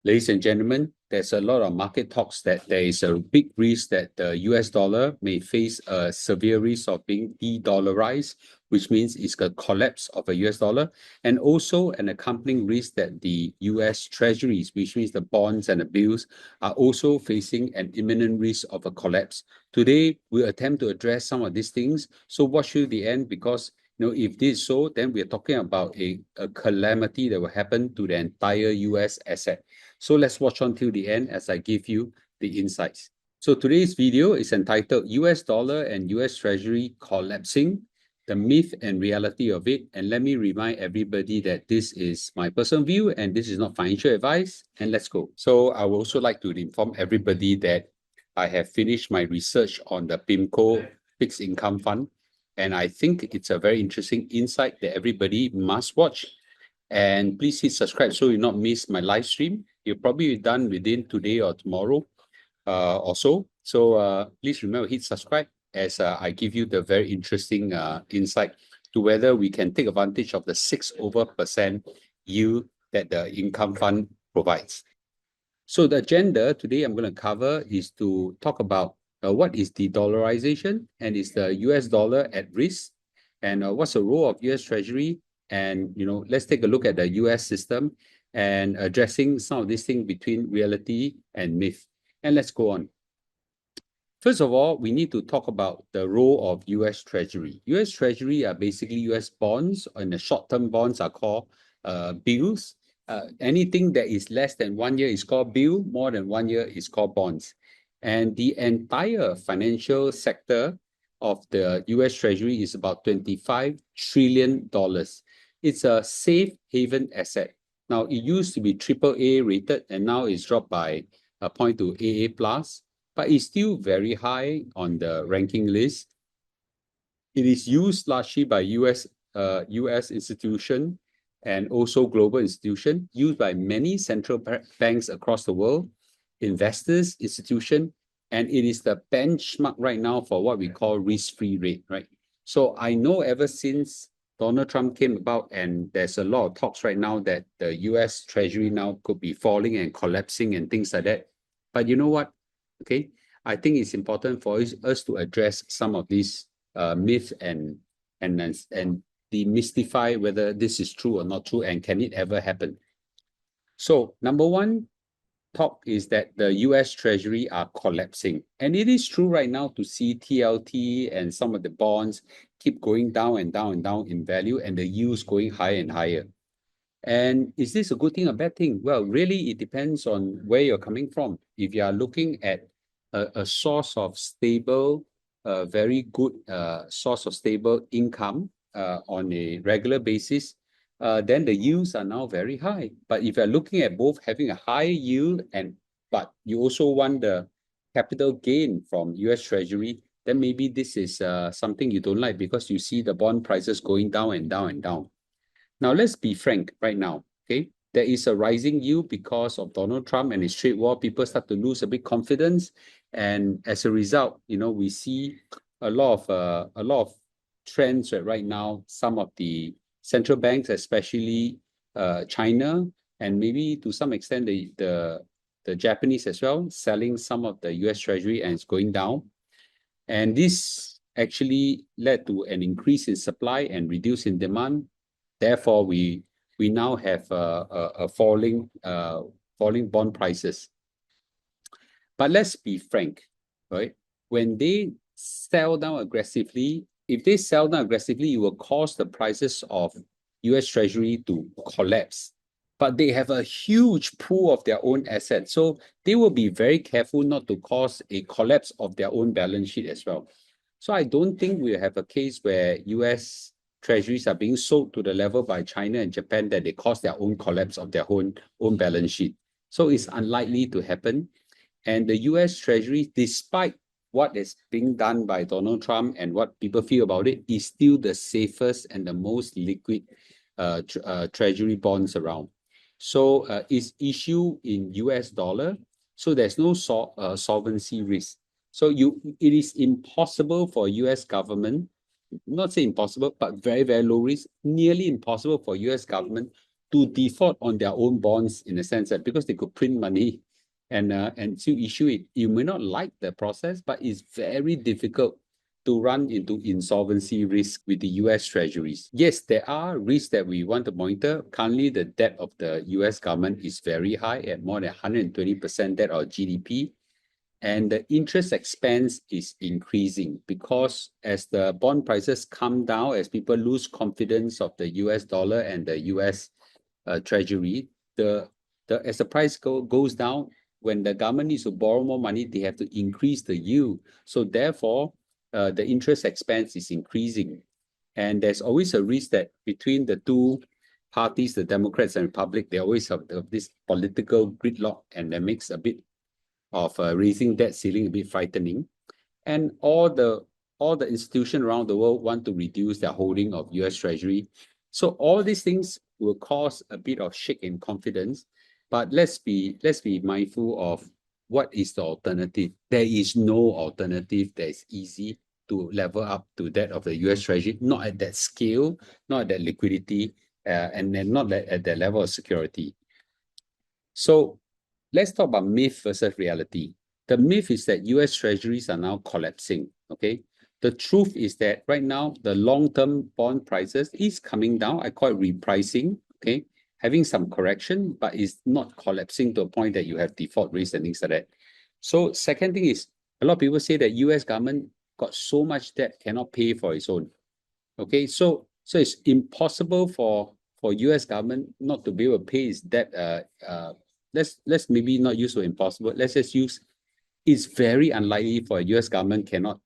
Ladies and gentlemen, there's a lot of market talks that there is a big risk that the US dollar may face a severe risk of being de-dollarized, which means it's a collapse of a US dollar, and also an accompanying risk that the US Treasuries, which means the bonds and the bills, are also facing an imminent risk of a collapse. Today, we'll attempt to address some of these things. So watch till the end because if this is so, then we're talking about a calamity that will happen to the entire US asset. So let's watch on till the end as I give you the insights. So today's video is entitled US Dollar and US Treasury Collapsing, the Myth and Reality of It. And let me remind everybody that this is my personal view and this is not financial advice. And let's go. So I would also like to inform everybody that I have finished my research on the PIMCO Fixed Income Fund. And I think it's a very interesting insight that everybody must watch. And please hit subscribe so you not miss my live stream. You'll probably be done within today or tomorrow or so. So please remember hit subscribe as I give you the very interesting insight to whether we can take advantage of the 6% yield that the income fund provides. So the agenda today I'm going to cover is to talk about what is de-dollarization and is the US dollar at risk, and what's the role of US Treasury, and let's take a look at the US system and addressing some of these things between reality and myth. And let's go on. First of all, we need to talk about the role of US Treasury. US Treasury are basically US bonds, and the short-term bonds are called bills. Anything that is less than 1 year is called bill, more than 1 year is called bonds. And the entire financial sector of the US Treasury is about $25 trillion. It's a safe haven asset. Now, it used to be AAA rated, and now it's dropped by a point to AA+, but it's still very high on the ranking list. It is used largely by US institution and also global institution, used by many central banks across the world, investors, institution, and it is the benchmark right now for what we call risk-free rate, right? So I know ever since Donald Trump came about, and there's a lot of talks right now that the US Treasury now could be falling and collapsing and things like that. But you know what? Okay, I think it's important for us to address some of these myths and demystify whether this is true or not true, and can it ever happen. So number one talk is that the US Treasury are collapsing. And it is true right now to see TLT and some of the bonds keep going down and down and down in value, and the yields going higher and higher. And is this a good thing or bad thing? Well, really, it depends on where you're coming from. If you are looking at a source of stable, very good source of stable income on a regular basis, then the yields are now very high. But if you're looking at both having a high yield but you also want the capital gain from US Treasury, then maybe this is something you don't like because you see the bond prices going down and down and down. Now, let's be frank right now, okay? There is a rising yield because of Donald Trump and his trade war. People start to lose a bit confidence. And as a result, we see a lot of trends right now. Some of the central banks, especially China, and maybe to some extent the Japanese as well, selling some of the US Treasury, and it's going down. And this actually led to an increase in supply and reduce in demand. Therefore, we now have a falling bond prices. But let's be frank, right? When they sell down aggressively, if they sell down aggressively, it will cause the prices of US Treasury to collapse. But they have a huge pool of their own assets. So they will be very careful not to cause a collapse of their own balance sheet as well. So I don't think we have a case where US Treasuries are being sold to the level by China and Japan that they cause their own collapse of their own balance sheet. So it's unlikely to happen. And the US Treasury, despite what is being done by Donald Trump and what people feel about it, is still the safest and the most liquid treasury bonds around. So it's issued in US dollar, so there's no solvency risk. So it is impossible for US government, not say impossible, but very, very low risk, nearly impossible for US government to default on their own bonds in the sense that because they could print money and still issue it. You may not like the process, but it's very difficult to run into insolvency risk with the US Treasuries. Yes, there are risks that we want to monitor. Currently, the debt of the US government is very high at more than 120% debt of GDP. And the interest expense is increasing because as the bond prices come down, as people lose confidence of the US dollar and the US Treasury, as the price goes down, when the government needs to borrow more money, they have to increase the yield. So therefore, the interest expense is increasing. And there's always a risk that between the two parties, the Democrats and Republic, they always have this political gridlock, and that makes a bit of raising debt ceiling a bit frightening. And all the institutions around the world want to reduce their holding of US Treasury. So all these things will cause a bit of shake in confidence. But let's be mindful of what is the alternative. There is no alternative that is easy to level up to that of the US Treasury, not at that scale, not at that liquidity, and then not at that level of security. So let's talk about myth versus reality. The myth is that US Treasuries are now collapsing, okay? The truth is that right now, the long-term bond prices is coming down. I call it repricing, okay? Having some correction, but it's not collapsing to a point that you have default risk and things like that. So second thing is, a lot of people say that US government got so much debt, cannot pay for its own, okay? So it's impossible for US government not to be able to pay its debt. Let's maybe not use so impossible. Let's just use, it's very unlikely for a US government cannot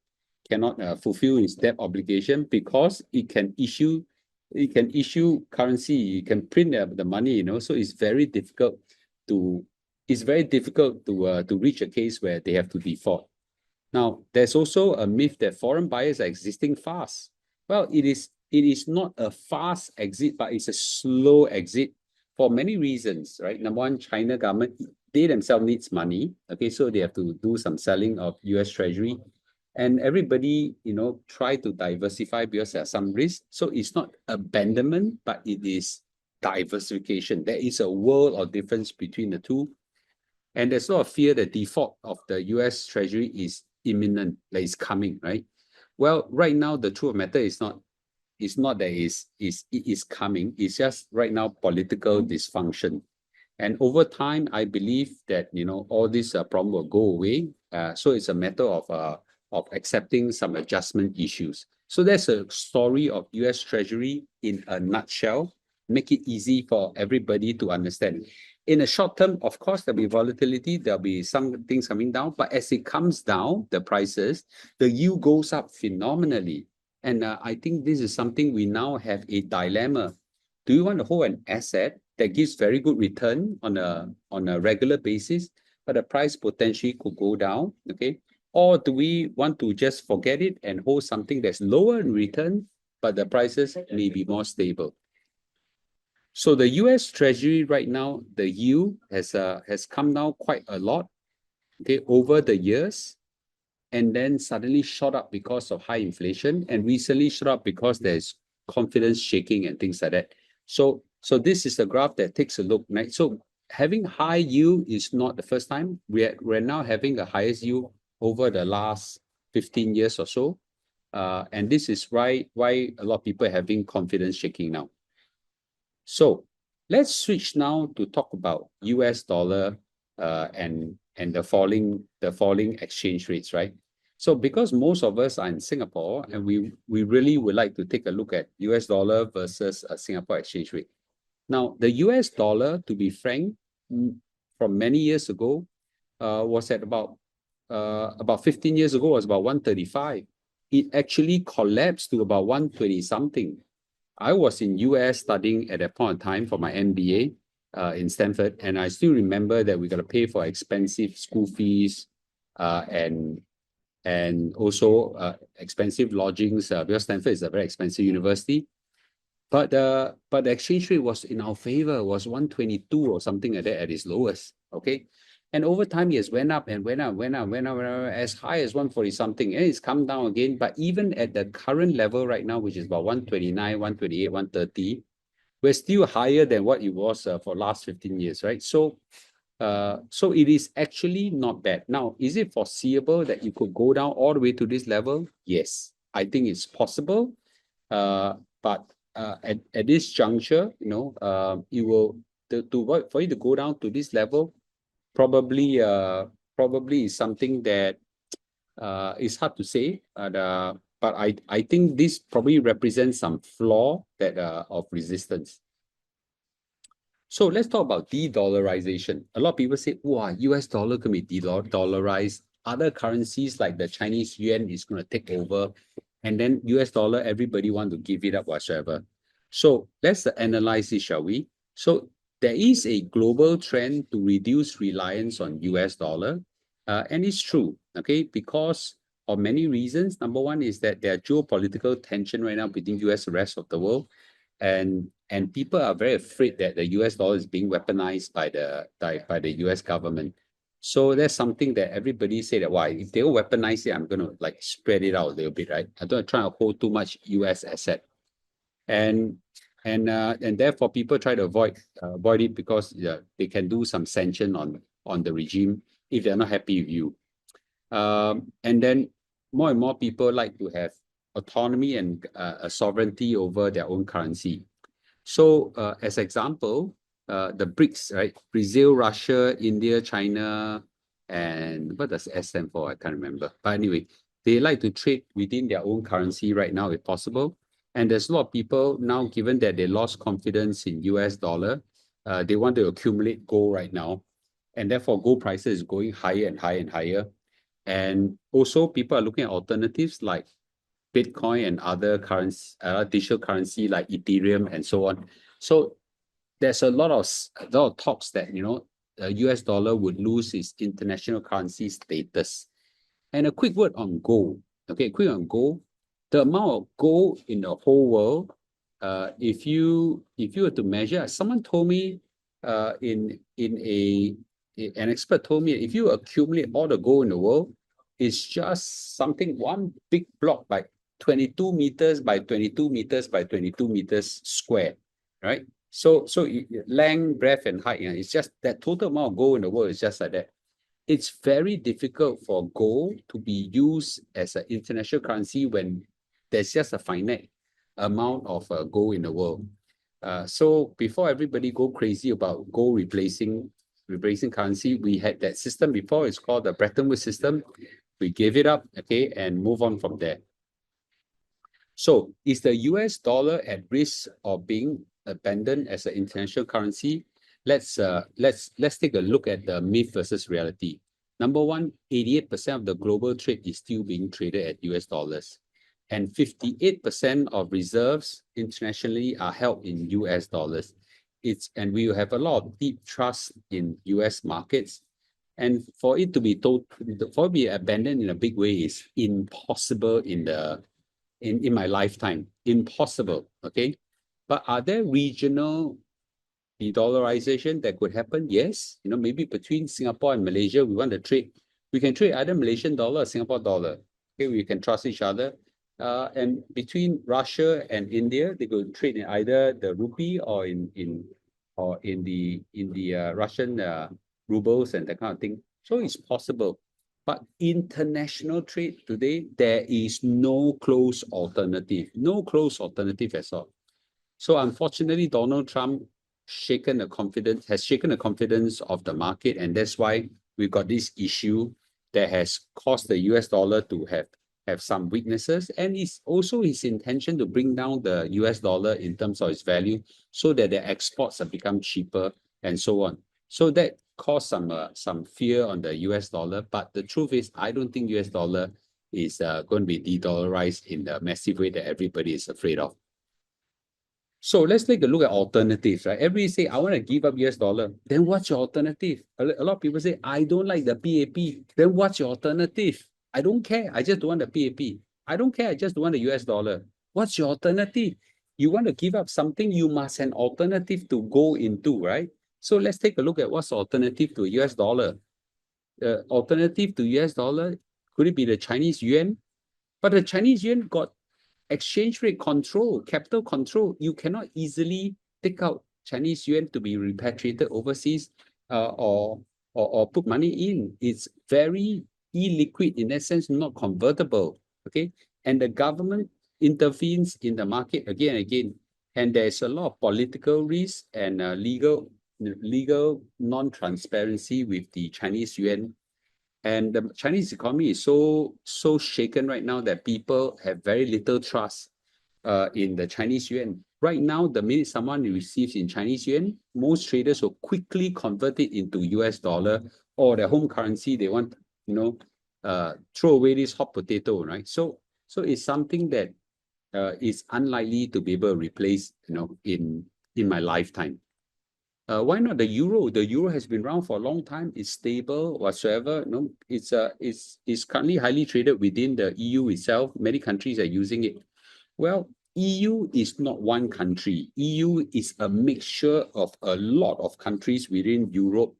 fulfill its debt obligation because it can issue currency, it can print the money, so it's very difficult to reach a case where they have to default. Now, there's also a myth that foreign buyers are exiting fast. Well, it is not a fast exit, but it's a slow exit for many reasons, right? Number one, China government, they themselves needs money. Okay, so they have to do some selling of US Treasury. And everybody, try to diversify because there are some risks. So it's not abandonment, but it is diversification. There is a world of difference between the two. And there's no fear that default of the US Treasury is imminent, that is coming, right? Well, right now, the truth of the matter is not that it is coming. It's just right now political dysfunction. And over time, I believe that, all this problem will go away. So it's a matter of accepting some adjustment issues. So that's a story of US Treasury in a nutshell. Make it easy for everybody to understand. In the short term, of course, there'll be volatility. There'll be some things coming down. But as it comes down, the prices, the yield goes up phenomenally. And I think this is something we now have a dilemma. Do you want to hold an asset that gives very good return on a regular basis, but the price potentially could go down, okay? Or do we want to just forget it and hold something that's lower in return, but the prices may be more stable? So the US Treasury right now, the yield has come down quite a lot, okay, over the years, and then suddenly shot up because of high inflation, and recently shot up because there's confidence shaking and things like that. So this is a graph that takes a look, right? So having high yield is not the first time. We're now having the highest yield over the last 15 years or so. And this is why a lot of people are having confidence shaking now. So let's switch now to talk about US dollar and the falling exchange rates, right? So because most of us are in Singapore and we really would like to take a look at US dollar versus a Singapore exchange rate. Now, the US dollar, to be frank, from many years ago, was at about 15 years ago, was about 135. It actually collapsed to about 120 something. I was in US studying at that point in time for my MBA in Stanford, and I still remember that we got to pay for expensive school fees and also expensive lodgings because Stanford is a very expensive university. But the exchange rate was in our favor, was 122 or something like that at its lowest. Okay. And over time, it has went up and went up, as high as 140 something. And it's come down again. But even at the current level right now, which is about 129, 128, 130, we're still higher than what it was for last 15 years, right? So it is actually not bad. Now, is it foreseeable that you could go down all the way to this level? Yes, I think it's possible. But at this juncture, it will for you to go down to this level, probably is something that is hard to say. But I think this probably represents some flaw that of resistance. So let's talk about de-dollarization. A lot of people say, wow, US dollar can be de-dollarized. Other currencies like the Chinese yuan is going to take over. And then US dollar, everybody want to give it up whatsoever. So let's analyze it, shall we? So there is a global trend to reduce reliance on US dollar. And it's true, okay, because of many reasons. Number one is that there are geopolitical tension right now between US and the rest of the world. And people are very afraid that the US dollar is being weaponized by the US government. So that's something that everybody say that, why, if they don't weaponize it, I'm going to like spread it out a little bit, right? I don't try to hold too much US asset. And therefore people try to avoid it because they can do some sanction on the regime if they're not happy with you. And then more and more people like to have autonomy and a sovereignty over their own currency. So as example, the BRICS, right? Brazil, Russia, India, China, and what does S stand for? I can't remember. But anyway, they like to trade within their own currency right now, if possible. And there's a lot of people now, given that they lost confidence in US dollar, they want to accumulate gold right now. And therefore, gold prices is going higher and higher and higher. And also, people are looking at alternatives like Bitcoin and other currency, digital currency like Ethereum and so on. So there's a lot of talks that the US dollar would lose its international currency status. And a quick word on gold. Okay, quick on gold. The amount of gold in the whole world, if you were to measure, someone told me, an expert told me, if you accumulate all the gold in the world, it's just something, one big block by 22 meters by 22 meters by 22 meters square, right? So length, breadth, and height, it's just that total amount of gold in the world is just like that. It's very difficult for gold to be used as an international currency when there's just a finite amount of gold in the world. So before everybody go crazy about gold replacing currency, we had that system before. It's called the Bretton Woods system. We gave it up, okay, and move on from there. So is the US dollar at risk of being abandoned as an international currency? Let's take a look at the myth versus reality. Number one, 88% of the global trade is still being traded at US dollars. And 58% of reserves internationally are held in US dollars. And we have a lot of deep trust in US markets. And for it to be abandoned in a big way is impossible in my lifetime. Impossible, okay? But are there regional de-dollarization that could happen? Yes. Maybe between Singapore and Malaysia, we want to trade. We can trade either Malaysian dollar or Singapore dollar. Okay, we can trust each other. And between Russia and India, they could trade in either the rupee or in the Russian rubles and that kind of thing. So it's possible. But international trade today, there is no close alternative. No close alternative at all. So unfortunately, Donald Trump has shaken the confidence of the market, and that's why we got this issue that has caused the US dollar to have some weaknesses. And it's also his intention to bring down the US dollar in terms of its value so that the exports have become cheaper and so on. So that caused some fear on the US dollar. But the truth is, I don't think US dollar is going to be de-dollarized in the massive way that everybody is afraid of. So let's take a look at alternatives, right? Everybody say, I want to give up US dollar. Then what's your alternative? A lot of people say, I don't like the PAP. Then what's your alternative? I don't care. I just don't want the PAP. I don't care. I just don't want the US dollar. What's your alternative? You want to give up something, you must have an alternative to go into, right? So let's take a look at what's the alternative to US dollar. The alternative to US dollar, could it be the Chinese yuan? But the Chinese yuan got exchange rate control, capital control. You cannot easily take out Chinese yuan to be repatriated overseas, or put money in. It's very illiquid, in that sense, not convertible. Okay, and the government intervenes in the market again and again, and there's a lot of political risk and legal non-transparency with the Chinese yuan. And the Chinese economy is so shaken right now that people have very little trust in the Chinese yuan. Right now, the minute someone receives in Chinese yuan, most traders will quickly convert it into US dollar or their home currency. They want, throw away this hot potato, right? So it's something that is unlikely to be able to replace, in my lifetime. Why not the euro? The euro has been around for a long time. It's stable whatsoever. It's currently highly traded within the EU itself. Many countries are using it. Well, EU is not one country. EU is a mixture of a lot of countries within Europe,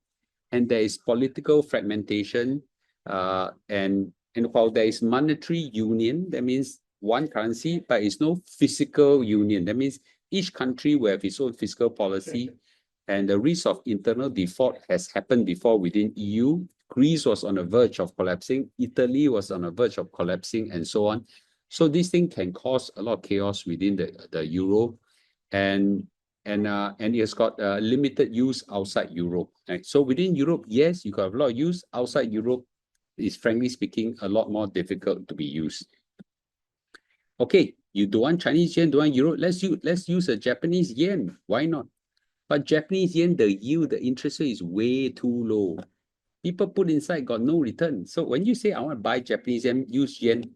and there is political fragmentation. And while there is monetary union, that means one currency, but it's no fiscal union. That means each country will have its own fiscal policy, and the risk of internal default has happened before within EU. Greece was on the verge of collapsing. Italy was on the verge of collapsing, and so on. So this thing can cause a lot of chaos within the euro, and it has got limited use outside Europe. Right? So within Europe, yes, you got a lot of use. Outside Europe, is frankly speaking a lot more difficult to be used. Okay, you don't want Chinese yen, don't want euro. Let's use a Japanese yen. Why not? But Japanese yen, the yield, the interest rate is way too low. People put inside, got no return. So when you say, I want to buy Japanese yen, use yen,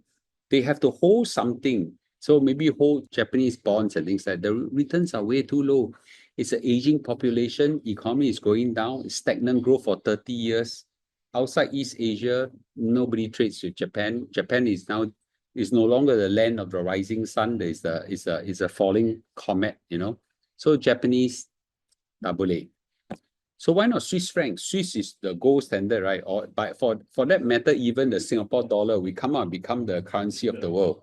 they have to hold something. So maybe hold Japanese bonds and things like that. The returns are way too low. It's an aging population. Economy is going down. Stagnant growth for 30 years. Outside East Asia, nobody trades with Japan. Japan is no longer the land of the rising sun. There is a falling comet, So Japanese, boleh. So why not Swiss franc? Swiss is the gold standard, right? Or for that matter, even the Singapore dollar, we come out and become the currency of the world.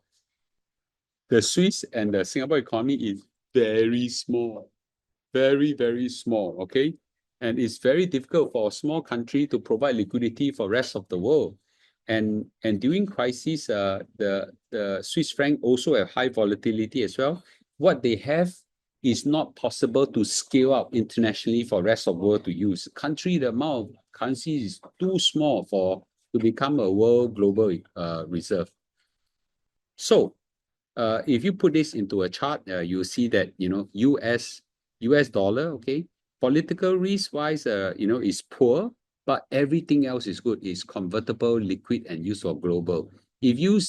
The Swiss and the Singapore economy is very small, very, very small, okay? And it's very difficult for a small country to provide liquidity for rest of the world. And during crisis, the Swiss franc also have high volatility as well. What they have is not possible to scale up internationally for rest of the world to use. The amount of currency is too small to become a world global reserve. So if you put this into a chart, you'll see that, US dollar, okay, political risk wise, is poor, but everything else is good. It's convertible, liquid, and used for global. If you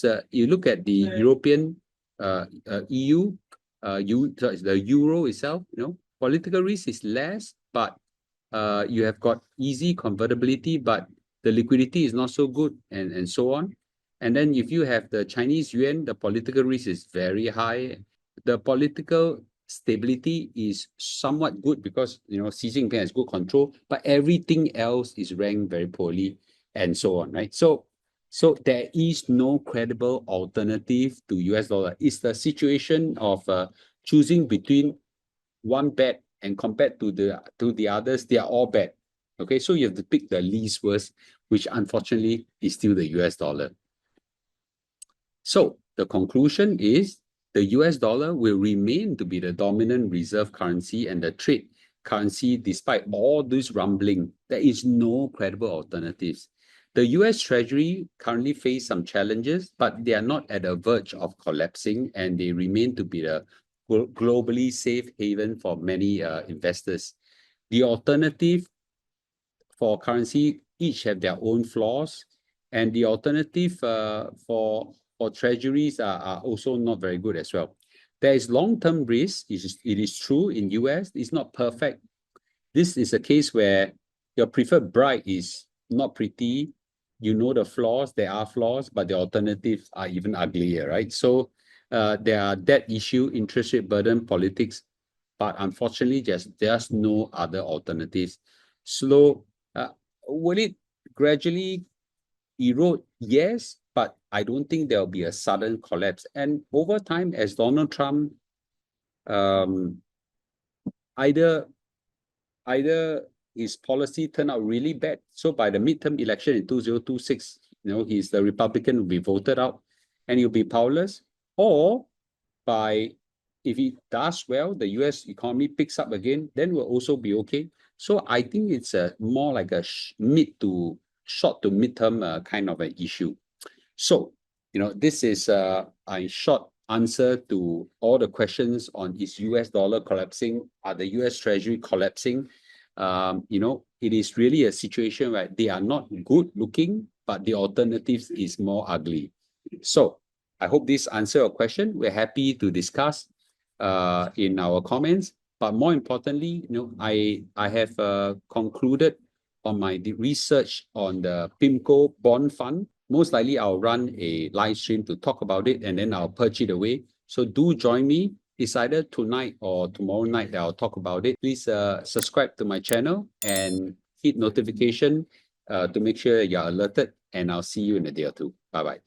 look at the European EU, the euro itself, political risk is less, but you have got easy convertibility, but the liquidity is not so good, and so on. And then if you have the Chinese yuan, the political risk is very high. The political stability is somewhat good because, Xi Jinping has good control, but everything else is ranked very poorly, and so on, right? So there is no credible alternative to US dollar. It's the situation of choosing between one bad, and compared to the others, they are all bad. Okay, so you have to pick the least worst, which unfortunately is still the US dollar. So the conclusion is the US dollar will remain to be the dominant reserve currency and the trade currency despite all this rumbling. There is no credible alternatives. The US Treasury currently face some challenges, but they are not at the verge of collapsing, and they remain to be the globally safe haven for many investors. The alternative for currency each have their own flaws, and the alternative for treasuries are also not very good as well. There is long-term risk. It is true in US. It's not perfect. This is a case where your preferred bride is not pretty. You know the flaws. There are flaws, but the alternatives are even uglier, right? So there are debt issue, interest rate burden, politics, but unfortunately, there's no other alternatives. Will it gradually erode? Yes, but I don't think there'll be a sudden collapse. And over time, as Donald Trump either his policy turned out really bad. So by the midterm election in 2026, he's the Republican will be voted out and he'll be powerless. Or if he does well, the US economy picks up again, then we'll also be okay. So I think it's more like a short to midterm kind of an issue. So, this is a short answer to all the questions on is US dollar collapsing? Are the US Treasury collapsing? It is really a situation where they are not good looking, but the alternatives is more ugly. So I hope this answers your question. We're happy to discuss in our comments. But more importantly, I have concluded on my research on the PIMCO bond fund. Most likely, I'll run a live stream to talk about it, and then I'll purge it away. So do join me. It's either tonight or tomorrow night that I'll talk about it. Please subscribe to my channel and hit notification to make sure you're alerted. And I'll see you in a day or two. Bye-bye.